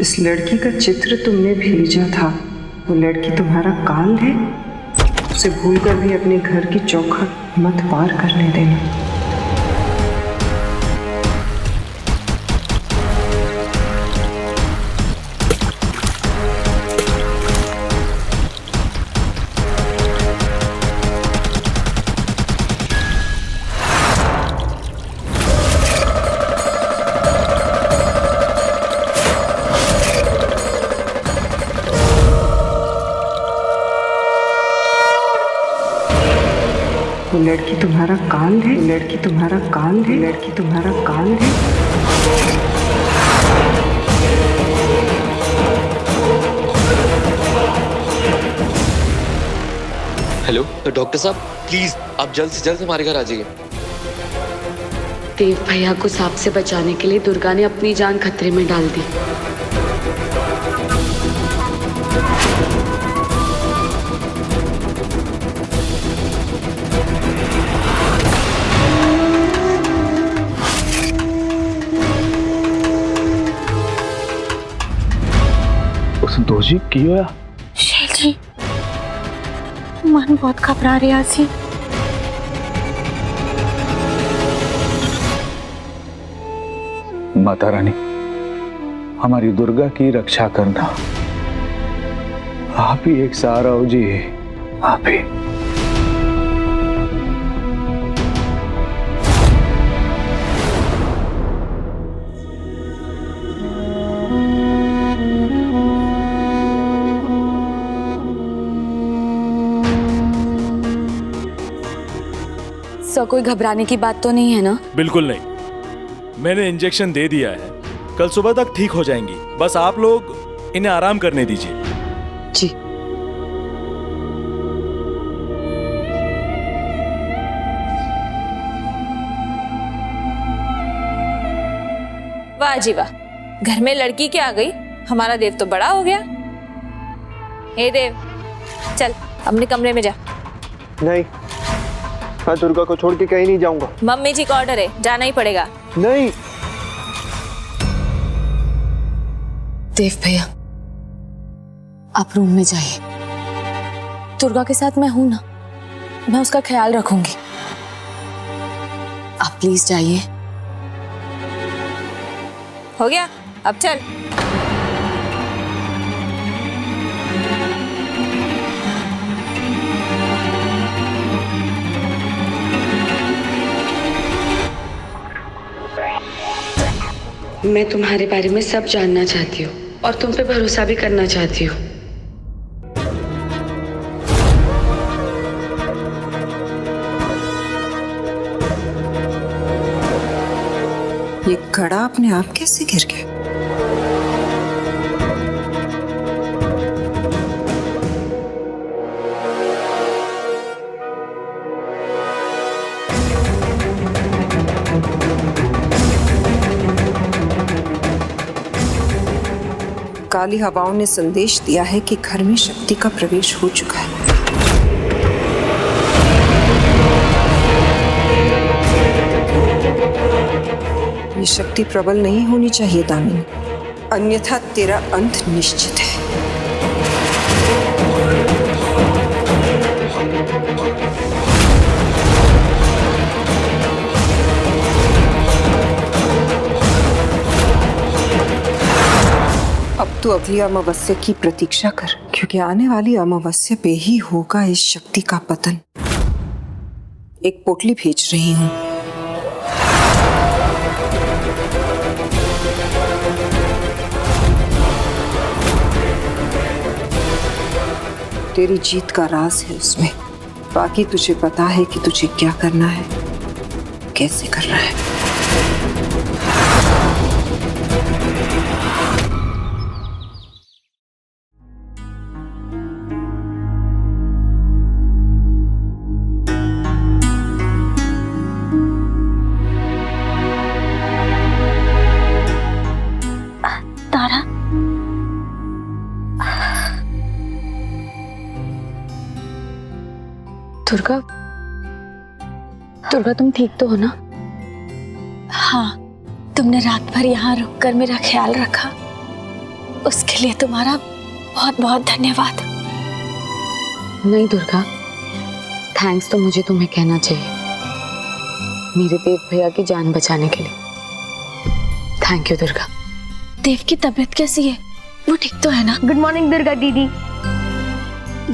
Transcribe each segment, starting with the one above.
इस लड़की का चित्र तुमने भेजा था, वो लड़की तुम्हारा काल है? उसे भूलकर भी अपने घर की चौखट मत पार करने देना। वो लड़की तुम्हारा काल है, लड़की तुम्हारा काल है, लड़की तुम्हारा काल है। हेलो डॉक्टर साहब, प्लीज आप जल्द से जल्द हमारे घर आ जाइए। देव भैया को सांप से बचाने के लिए दुर्गा ने अपनी जान खतरे में डाल दी। संतोष जी की होया? शैल जी, मन बहुत घबरा रहा सी। माता रानी, हमारी दुर्गा की रक्षा करना। आप ही एक सहारा हो जी, आप ही। सर, कोई घबराने की बात तो नहीं है ना? बिल्कुल नहीं, मैंने इंजेक्शन दे दिया है, कल सुबह तक ठीक हो जाएंगी। बस आप लोग इन्हें आराम करने दीजिए। जी। वाह जी वाह, घर में लड़की क्या आ गई, हमारा देव तो बड़ा हो गया। हे देव, चल अपने कमरे में जा। नहीं, मैं दुर्गा को छोड़ के कहीं नहीं जाऊंगा। मम्मी जी का ऑर्डर है, जाना ही पड़ेगा। नहीं। देव भैया, आप रूम में जाइए। दुर्गा के साथ मैं हूं ना, मैं उसका ख्याल रखूंगी। आप प्लीज जाइए। हो गया, अब चल। मैं तुम्हारे बारे में सब जानना चाहती हूँ और तुम पे भरोसा भी करना चाहती हूँ। ये घड़ा अपने आप कैसे गिर गया? काली हवाओं ने संदेश दिया है कि घर में शक्ति का प्रवेश हो चुका है। ये शक्ति प्रबल नहीं होनी चाहिए दामिनी, अन्यथा तेरा अंत निश्चित है। अब तो अगली अमावस्या की प्रतीक्षा कर, क्योंकि आने वाली अमावस्या पे ही होगा इस शक्ति का पतन। एक पोटली भेज रही हूं। तेरी जीत का राज है उसमें, बाकी तुझे पता है कि तुझे क्या करना है, कैसे करना है। तारा, दुर्गा, दुर्गा तुम ठीक तो हो ना? हाँ, तुमने रात भर यहाँ रुककर मेरा ख्याल रखा, उसके लिए तुम्हारा बहुत बहुत धन्यवाद। नहीं दुर्गा, थैंक्स तो मुझे तुम्हें कहना चाहिए, मेरे देव भैया की जान बचाने के लिए। Thank you Durga. देव की तबीयत कैसी है? वो ठीक तो है ना? गुड मॉर्निंग दुर्गा दीदी।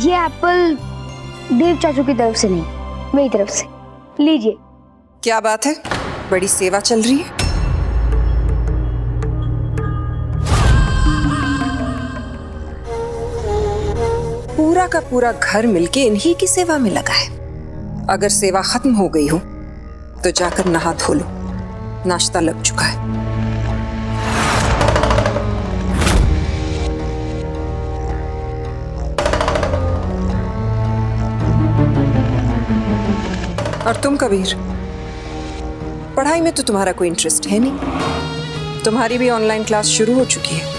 ये एप्पल देव चाचू की तरफ से नहीं, मेरी तरफ से लीजिए। क्या बात है, बड़ी सेवा चल रही है। पूरा का पूरा घर मिलके इन्हीं की सेवा में लगा है। अगर सेवा खत्म हो गई हो तो जाकर नहा धो लो, नाश्ता लग चुका है। और तुम कबीर, पढ़ाई में तो तुम्हारा कोई इंटरेस्ट है नहीं, तुम्हारी भी ऑनलाइन क्लास शुरू हो चुकी है।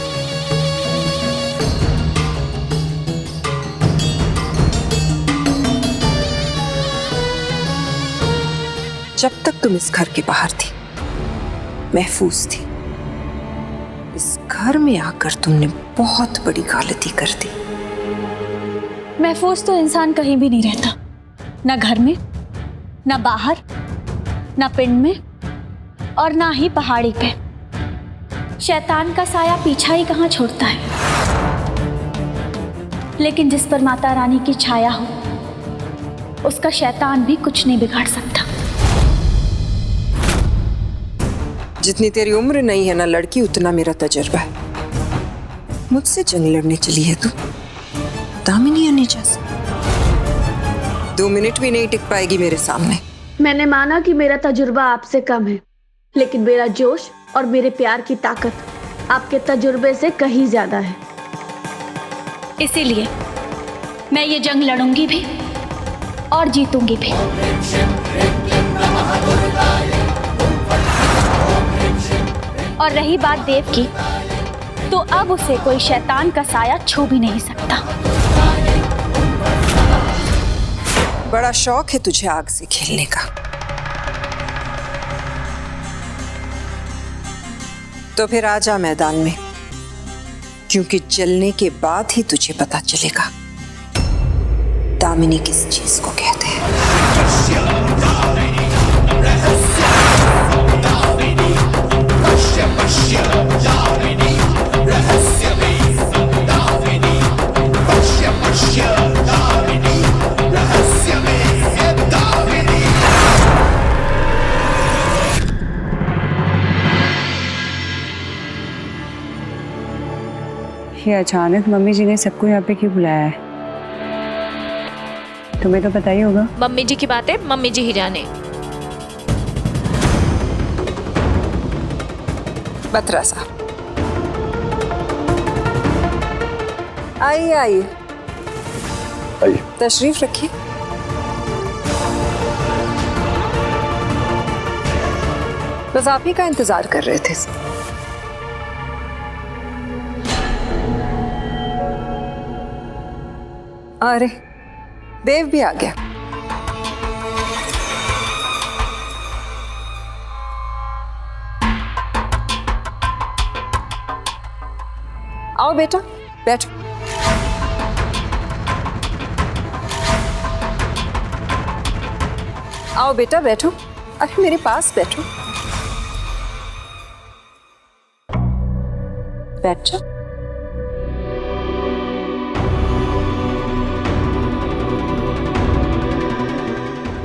जब तक तुम इस घर के बाहर थी, महफूज थी, इस घर में आकर तुमने बहुत बड़ी गलती कर दी। महफूज तो इंसान कहीं भी नहीं रहता, ना घर में, ना बाहर, ना पिंड में, और ना ही पहाड़ी पे। शैतान का साया पीछा ही कहाँ छोड़ता है। लेकिन जिस पर माता रानी की छाया हो, उसका शैतान भी कुछ नहीं बिगाड़ सकता। जितनी तेरी उम्र नहीं है ना लड़की, उतना मेरा तजुर्बा है। मुझसे जंग लड़ने चली है तू, दामिनी आने जैसे। 2 मिनट भी नहीं टिक पाएगी मेरे सामने। मैंने माना कि मेरा तजुर्बा आपसे कम है, लेकिन मेरा जोश और मेरे प्यार की ताकत आपके तजुर्बे से कहीं ज्यादा है। इसीलिए मैं ये जंग लड़ूंगी भी और जीतूंगी भी। और रही बात देव की, तो अब उसे कोई शैतान का साया छू भी नहीं सकता। बड़ा शौक है तुझे आग से खेलने का, तो फिर आजा मैदान में, क्योंकि जलने के बाद ही तुझे पता चलेगा दामिनी किस चीज को कहते हैं। ये अचानक मम्मी जी ने सबको यहाँ पे क्यों बुलाया है? तुम्हें तो पता ही होगा। मम्मी जी की बातें मम्मी जी ही जाने। बत्रा साहब, आइए आइए, तशरीफ रखिए। बस आप ही का इंतजार कर रहे थे। अरे देव भी आ गया। आओ बेटा, बैठो। आओ बेटा बैठो। अरे मेरे पास बैठो, बैठ जाओ।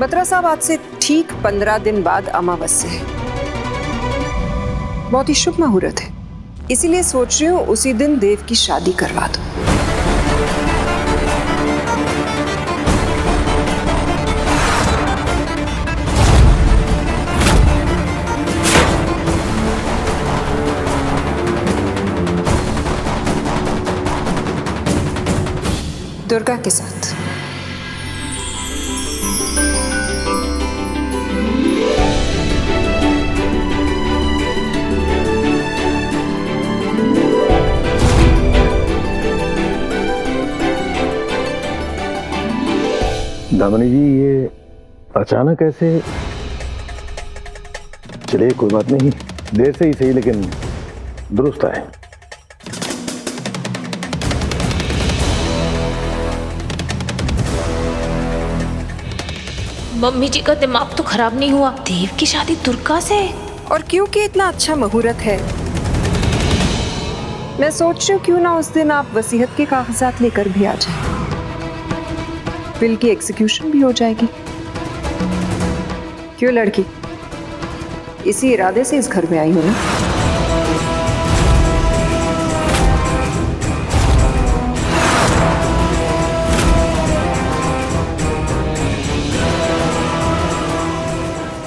बत्रा साहब, आज से ठीक 15 दिन बाद अमावस्या है। बहुत ही शुभ मुहूर्त है, इसीलिए सोच रही हूँ उसी दिन देव की शादी करवा दो। दुर्गा के साथ। दामिनी जी, ये अचानक ऐसे? चलिए कोई बात नहीं, देर से ही सही लेकिन दुरुस्त आए। मम्मी जी का दिमाग तो खराब नहीं हुआ? देव की शादी दुर्गा से? और क्योंकि इतना अच्छा मुहूर्त है, मैं सोच रही हूँ क्यों ना उस दिन आप वसीयत के कागजात लेकर भी आ जाए। विल की एग्जीक्यूशन भी हो जाएगी। क्यों लड़की, इसी इरादे से इस घर में आई हो ना?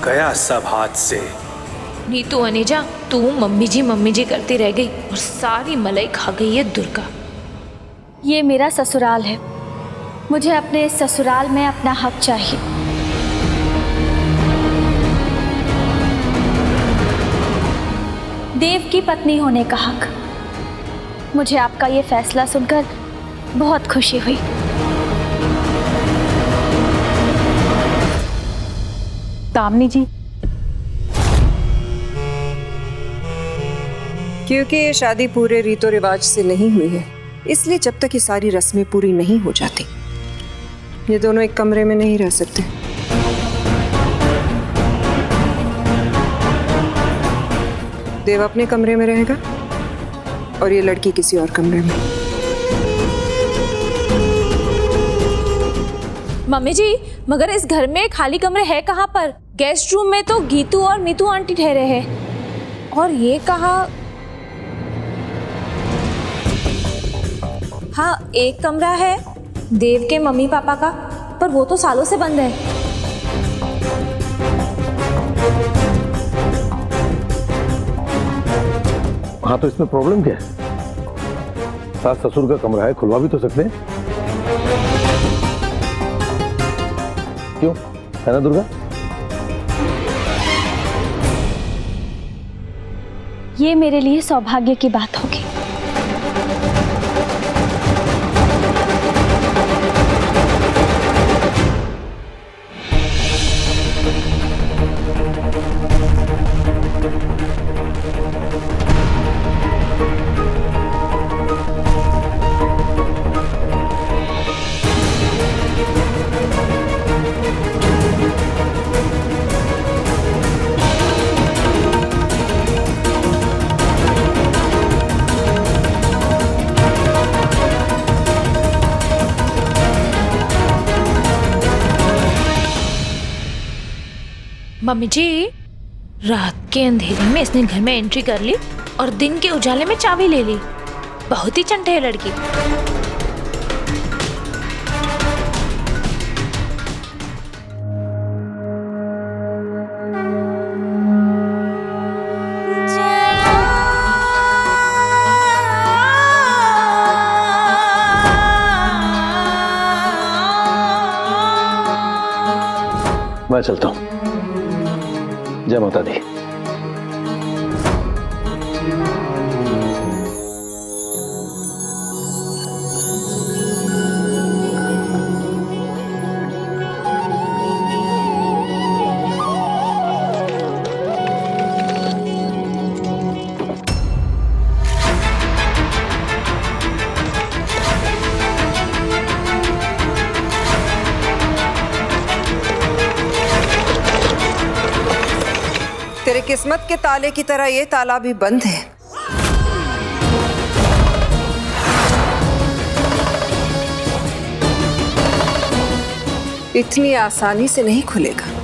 गया सब हाथ से। नीतू अनेजा, तू मम्मी जी करती रह गई और सारी मलाई खा गई है दुर्गा। ये मेरा ससुराल है, मुझे अपने इस ससुराल में अपना हक चाहिए। देव की पत्नी होने का हक। मुझे आपका ये फैसला सुनकर बहुत खुशी हुई। दामिनी जी, क्योंकि ये शादी पूरे रीतो रिवाज से नहीं हुई है, इसलिए जब तक ये सारी रस्में पूरी नहीं हो जाती, ये दोनों एक कमरे में नहीं रह सकते। देव अपने कमरे में रहेगा और ये लड़की किसी और कमरे में। मम्मी जी, मगर इस घर में खाली कमरे है कहाँ पर? गेस्ट रूम में तो गीतू और मीतू आंटी ठहरे हैं, और ये कहाँ? हाँ, एक कमरा है देव के मम्मी पापा का, पर वो तो सालों से बंद है। हाँ, तो इसमें प्रॉब्लम क्या है? सास ससुर का कमरा है, खुलवा भी तो सकते हैं। क्यों, है ना दुर्गा? ये मेरे लिए सौभाग्य की बात होगी। मम्मी जी, रात के अंधेरे में इसने घर में एंट्री कर ली और दिन के उजाले में चाबी ले ली। बहुत ही चंटे है लड़की। मैं चलता हूं। जय माता दी। तेरे किस्मत के ताले की तरह ये ताला भी बंद है। इतनी आसानी से नहीं खुलेगा।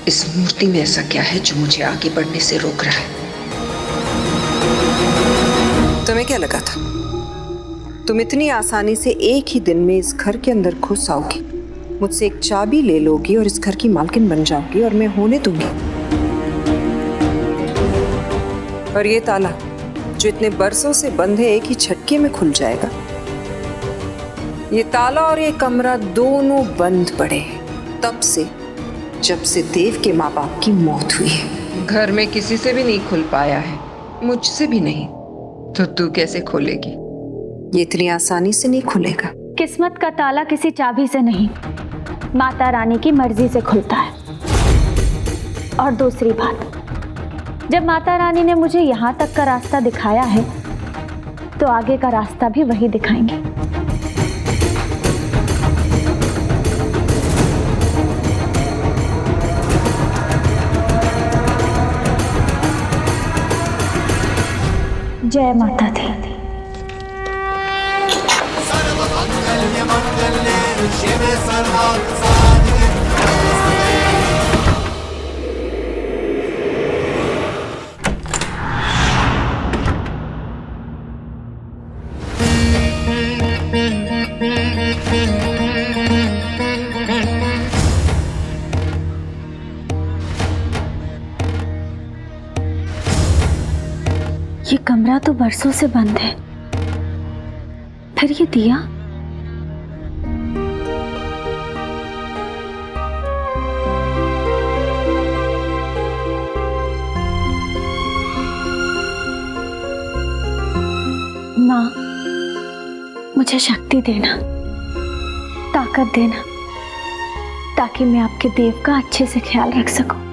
इस मूर्ति में ऐसा क्या है जो मुझे आगे बढ़ने से रोक रहा है? तुम्हें क्या लगा था तुम इतनी आसानी से एक ही दिन में इस घर के अंदर घुस आओगी, मुझसे एक चाबी ले लोगी और इस घर की मालकिन बन जाओगी और मैं होने दूंगी? और ये ताला जो इतने बरसों से बंद है, एक ही झटके में खुल जाएगा। ये ताला और ये कमरा दोनों बंद पड़े हैं तब से जब से देव के माँ बाप की मौत हुई है। घर में किसी से भी नहीं खुल पाया है, मुझसे भी नहीं, तो तू कैसे खोलेगी? ये इतनी आसानी से नहीं खुलेगा। किस्मत का ताला किसी चाबी से नहीं, माता रानी की मर्जी से खुलता है। और दूसरी बात, जब माता रानी ने मुझे यहाँ तक का रास्ता दिखाया है तो आगे का रास्ता भी वही दिखाएंगे। जय माता दी। ये कमरा तो बरसों से बंद है, फिर ये दिया? माँ, मुझे शक्ति देना, ताकत देना, ताकि मैं आपके देव का अच्छे से ख्याल रख सकूं।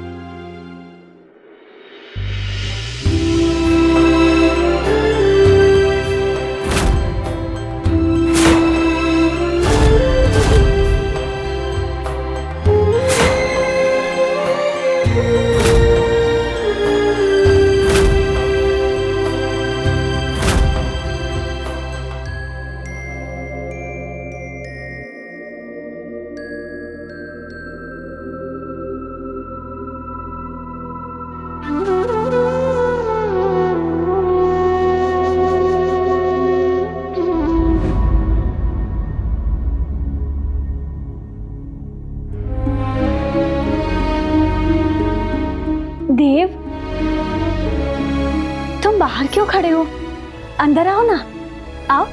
देव, तुम बाहर क्यों खड़े हो? अंदर आओ ना, आओ।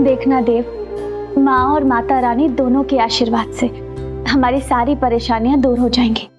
देखना देव, माँ और माता रानी दोनों के आशीर्वाद से हमारी सारी परेशानियां दूर हो जाएंगी।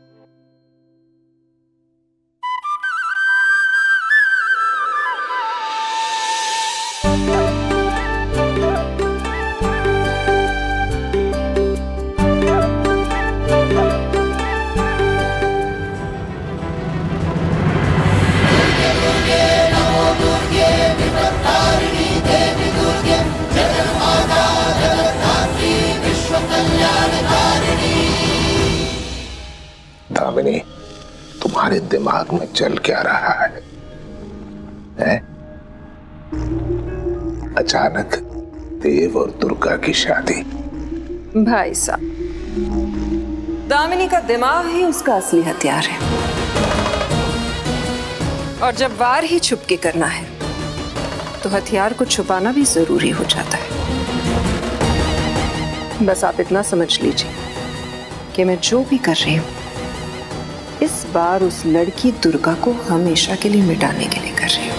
दामिनी, तुम्हारे दिमाग में चल क्या रहा है? अचानक देव और दुर्गा की शादी। भाई साहब, दामिनी का दिमाग ही उसका असली हथियार है, और जब वार ही छुप के करना है तो हथियार को छुपाना भी जरूरी हो जाता है। बस आप इतना समझ लीजिए कि मैं जो भी कर रही हूँ इस बार उस लड़की दुर्गा को हमेशा के लिए मिटाने के लिए कर रही हूँ।